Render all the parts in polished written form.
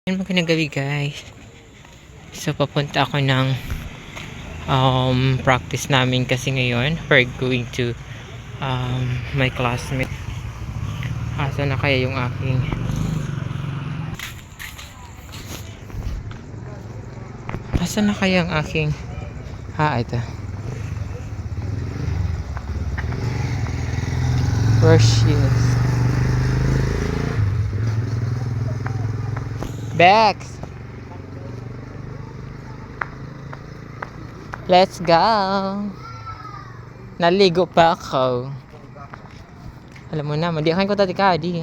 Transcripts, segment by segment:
Ayun, magandang gabi guys. So papunta ako ng practice namin kasi ngayon we're going to my classmate. Asa na kaya yung aking ito. Where she is. Bex, let's go. Naligo pa ako. Alam mo na, madiakan ko tati ka, di.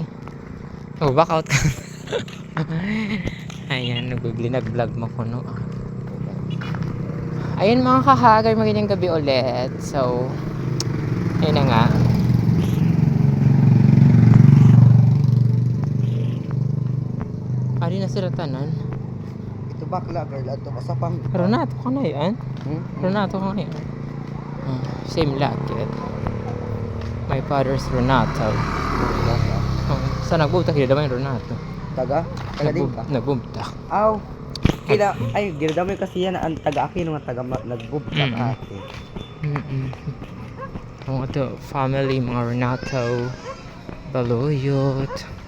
Oh, back out ka. Ayan, nag-vlog mo ko, no? Ayun mga kahagar, magandang gabi ulit. So, ayun na nga. Ari na sila tanan. Ito bakla girl ato kasapang. Renato ka na yan? Renato ka na yan? Same lakit. My father's Renato. Sa nagbubta kila damay Renato. Taga? Taga din ka? Nagbubta. Aw. Kila ay ginadamay kasi yan ang taga akin nga taga nagbubta ate. Ang ito family mga Renato Baluyot.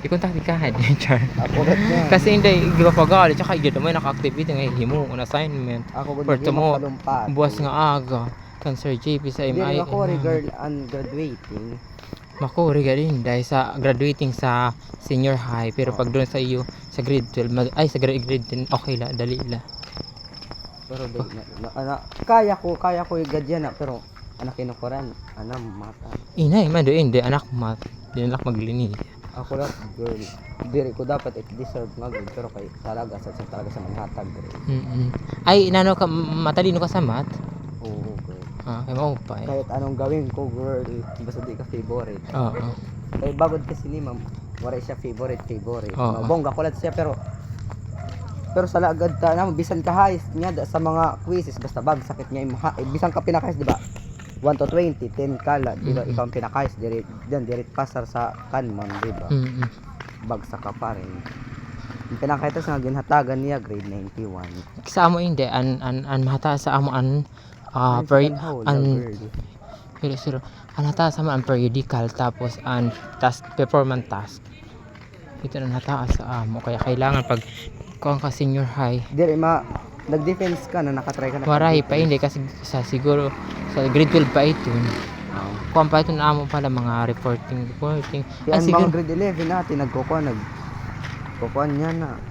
Ikontak di ka char. Ako rat na. Kasi hindi giba pagali tsaka igid mo naka-activity nga himo on assignment. Ako For gud mo palumpa. buwas nga aga kan Sir JP sa MI. Hindi ako girl and graduating. Makuri galing dahil sa graduating sa senior high pero pag doon sa iyo sa grade 12 sa grade 10 okay la dali la. Pero kaya ko gadyan na pero anak kinukuran ana mata. Inay man doon hindi anak mat dinalak maglinis. Ako lang girl. Diri ko dapat it deserve nga girl pero kay talaga sa manhatag girl. Ay inano ka matalino ka sa math? Oo girl. Kay mo pa eh. Kahit anong gawin ko girl basta di ka favorite. Oo. Kay bagod kasi ni ma'am wala siya favorite. Oo. Bongga kulat siya pero sa lagad ta na bisan ka highs niya sa mga quizzes basta bag sakit niya bisan ka pinakahis di ba 1 to 20 10 kala di ba ikaw ang pinakahis direct pasar sa kanman di ba bagsak ka pa rin ang pinakahit sa ginhatagan niya grade 91 Sa amo hindi an mahata sa amo an hata sa ang periodical tapos an task performance task ito na hata sa amo kaya kailangan pag kuang ka senior high dire nag-defense ka na nakatry ka na waray pa hindi kasi sa siguro sa grade 12 pa ito kuang pa ito na amo pala mga reporting yan mga grade 11 natin nagkukuha niya na